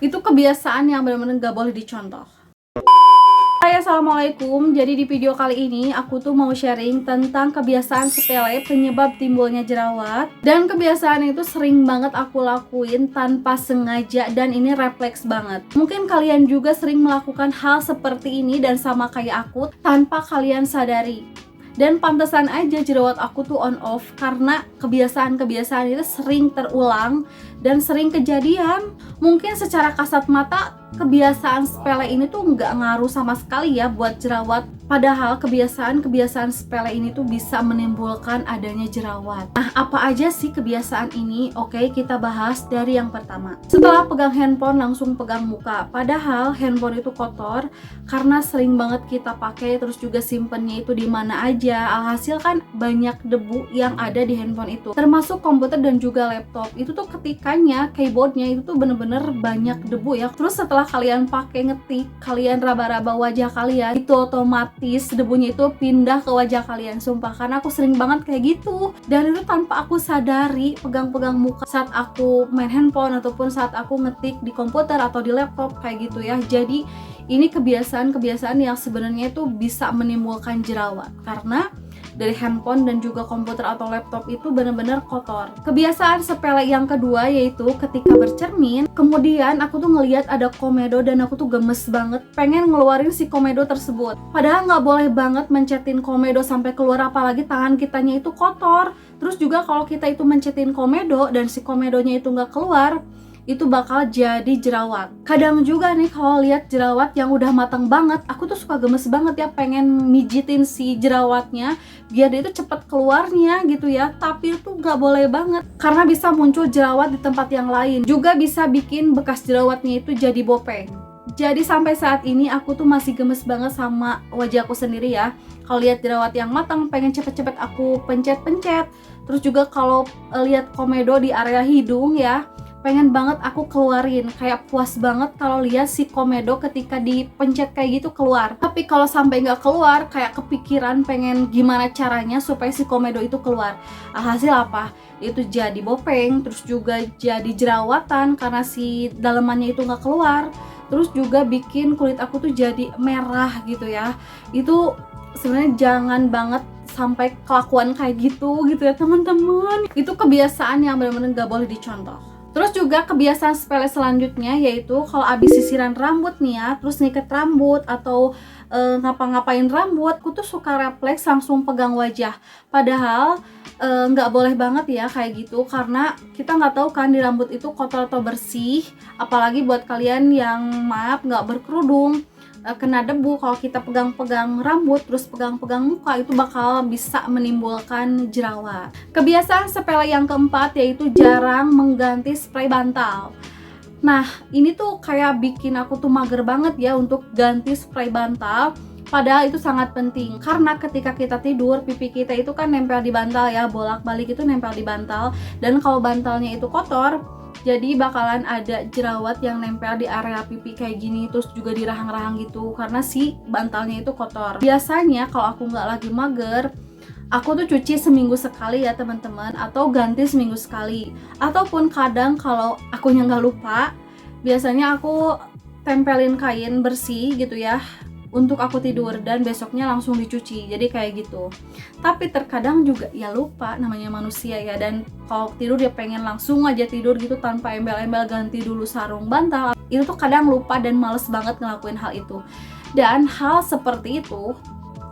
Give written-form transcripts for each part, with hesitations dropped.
Itu kebiasaan yang benar-benar gak boleh dicontoh. Hai, assalamualaikum. Jadi di video kali ini aku tuh mau sharing tentang kebiasaan sepele penyebab timbulnya jerawat. Dan kebiasaan itu sering banget aku lakuin tanpa sengaja dan ini refleks banget. Mungkin kalian juga sering melakukan hal seperti ini dan sama kayak aku tanpa kalian sadari. Dan pantesan aja jerawat aku tuh on off karena kebiasaan-kebiasaan itu sering terulang dan sering kejadian. Mungkin secara kasat mata kebiasaan sepele ini tuh nggak ngaruh sama sekali ya buat jerawat. Padahal kebiasaan-kebiasaan sepele ini tuh bisa menimbulkan adanya jerawat. Nah, apa aja sih kebiasaan ini? Oke, kita bahas dari yang pertama. Setelah pegang handphone langsung pegang muka. Padahal handphone itu kotor karena sering banget kita pakai, terus juga simpennya itu di mana aja. Alhasil kan banyak debu yang ada di handphone itu. Termasuk komputer dan juga laptop. Itu tuh ketikanya, keyboardnya itu tuh bener-bener banyak debu ya. Terus setelah kalian pakai ngetik, kalian raba-raba wajah kalian, itu otomatis debunya itu pindah ke wajah kalian. Sumpah, karena aku sering banget kayak gitu. Dan itu tanpa aku sadari, pegang-pegang muka saat aku main handphone ataupun saat aku ngetik di komputer atau di laptop kayak gitu ya. Jadi ini kebiasaan-kebiasaan yang sebenarnya itu bisa menimbulkan jerawat karena dari handphone dan juga komputer atau laptop itu benar-benar kotor. Kebiasaan sepele yang kedua yaitu ketika bercermin, kemudian aku tuh ngelihat ada komedo dan aku tuh gemes banget pengen ngeluarin si komedo tersebut. Padahal nggak boleh banget mencetin komedo sampai keluar, apalagi tangan kitanya itu kotor. Terus juga kalau kita itu mencetin komedo dan si komedonya itu nggak keluar, itu bakal jadi jerawat. Kadang juga nih kalau lihat jerawat yang udah matang banget, aku tuh suka gemes banget ya pengen mijitin si jerawatnya biar dia itu cepet keluarnya gitu ya. Tapi itu gak boleh banget karena bisa muncul jerawat di tempat yang lain, juga bisa bikin bekas jerawatnya itu jadi bopeng. Jadi sampai saat ini aku tuh masih gemes banget sama wajahku sendiri ya. Kalau lihat jerawat yang matang pengen cepet-cepet aku pencet-pencet. Terus juga kalau lihat komedo di area hidung ya, pengen banget aku keluarin. Kayak puas banget kalau lihat si komedo ketika dipencet kayak gitu keluar. Tapi kalau sampai nggak keluar, kayak kepikiran pengen gimana caranya supaya si komedo itu keluar. Alhasil apa? Itu jadi bopeng, terus juga jadi jerawatan karena si dalemannya itu nggak keluar. Terus juga bikin kulit aku tuh jadi merah gitu ya. Itu sebenarnya jangan banget sampai kelakuan kayak gitu ya teman-teman. Itu kebiasaan yang benar-benar nggak boleh dicontoh. Terus juga kebiasaan sepele selanjutnya yaitu kalau abis sisiran rambut nih ya, terus ngikat rambut atau ngapa-ngapain rambut, aku tuh suka refleks langsung pegang wajah. Padahal nggak boleh banget ya kayak gitu, karena kita nggak tahu kan di rambut itu kotor atau bersih. Apalagi buat kalian yang maaf nggak berkerudung, kena debu, kalau kita pegang-pegang rambut terus pegang-pegang muka itu bakal bisa menimbulkan jerawat. Kebiasaan sepele yang keempat yaitu jarang mengganti spray bantal. Nah, ini tuh kayak bikin aku tuh mager banget ya untuk ganti spray bantal. Padahal itu sangat penting karena ketika kita tidur, pipi kita itu kan nempel di bantal ya, bolak-balik itu nempel di bantal. Dan kalau bantalnya itu kotor, jadi bakalan ada jerawat yang nempel di area pipi kayak gini, terus juga di rahang-rahang gitu karena si bantalnya itu kotor. Biasanya kalau aku nggak lagi mager, aku tuh cuci seminggu sekali ya teman-teman, atau ganti seminggu sekali. Ataupun kadang kalau akunya nggak lupa, biasanya aku tempelin kain bersih gitu ya untuk aku tidur dan besoknya langsung dicuci. Jadi kayak gitu. Tapi terkadang juga ya lupa, namanya manusia ya, dan kalau tidur ya pengen langsung aja tidur gitu tanpa embel-embel ganti dulu sarung bantal. Itu tuh kadang lupa dan males banget ngelakuin hal itu. Dan hal seperti itu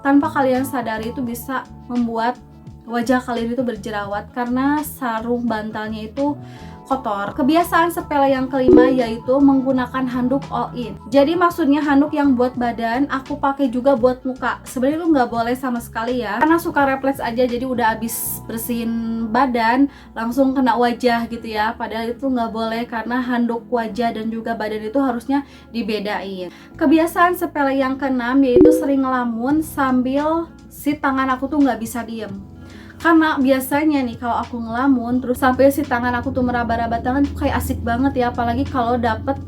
tanpa kalian sadari itu bisa membuat wajah kalian itu berjerawat karena sarung bantalnya itu kotor. Kebiasaan sepele yang kelima yaitu menggunakan handuk all in. Jadi maksudnya handuk yang buat badan aku pakai juga buat muka. Sebenarnya itu nggak boleh sama sekali ya, karena suka refleks aja. Jadi udah habis bersihin badan langsung kena wajah gitu ya. Padahal itu nggak boleh karena handuk wajah dan juga badan itu harusnya dibedain. Kebiasaan sepele yang keenam yaitu sering ngelamun sambil si tangan aku tuh nggak bisa diem. Karena biasanya nih kalau aku ngelamun terus sampai si tangan aku tuh meraba-raba tangan tuh kayak asik banget ya, apalagi kalau dapet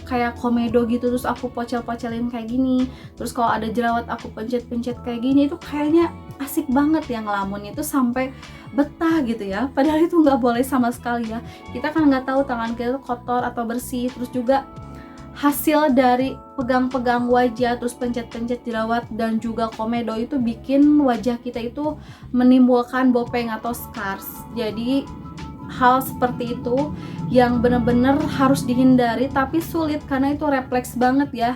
kayak komedo gitu, terus aku pocel-pocelin kayak gini, terus kalau ada jerawat aku pencet-pencet kayak gini, itu kayaknya asik banget ya ngelamunnya itu sampai betah gitu ya. Padahal itu nggak boleh sama sekali ya. Kita kan nggak tahu tangan kita kotor atau bersih, terus juga hasil dari pegang-pegang wajah terus pencet-pencet jerawat dan juga komedo itu bikin wajah kita itu menimbulkan bopeng atau scars. Jadi hal seperti itu yang benar-benar harus dihindari, tapi sulit karena itu refleks banget ya.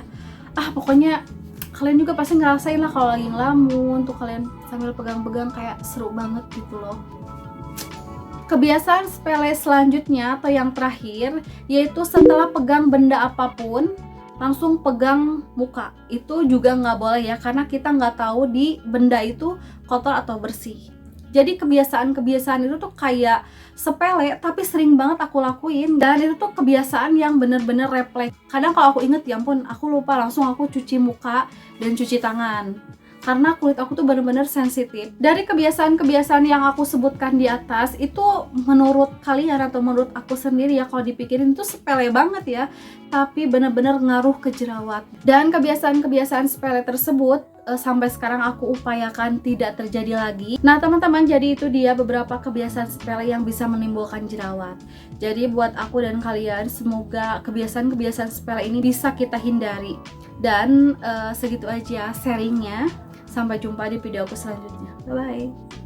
Pokoknya kalian juga pasti ngerasain lah kalau lagi ngelamun tuh kalian sambil pegang-pegang, kayak seru banget gitu loh. Kebiasaan sepele selanjutnya atau yang terakhir, yaitu setelah pegang benda apapun langsung pegang muka. Itu juga nggak boleh ya, karena kita nggak tahu di benda itu kotor atau bersih. Jadi kebiasaan-kebiasaan itu tuh kayak sepele tapi sering banget aku lakuin, dan itu tuh kebiasaan yang bener-bener refleks. Kadang kalau aku inget, ya ampun aku lupa, langsung aku cuci muka dan cuci tangan karena kulit aku tuh bener-bener sensitif. Dari kebiasaan-kebiasaan yang aku sebutkan di atas itu, menurut kalian atau menurut aku sendiri ya, kalau dipikirin itu sepele banget ya, tapi bener-bener ngaruh ke jerawat. Dan kebiasaan-kebiasaan sepele tersebut sampai sekarang aku upayakan tidak terjadi lagi. Nah teman-teman, jadi itu dia beberapa kebiasaan sepele yang bisa menimbulkan jerawat. Jadi buat aku dan kalian, semoga kebiasaan-kebiasaan sepele ini bisa kita hindari. Dan segitu aja sharingnya. Sampai jumpa di video aku selanjutnya. Bye bye.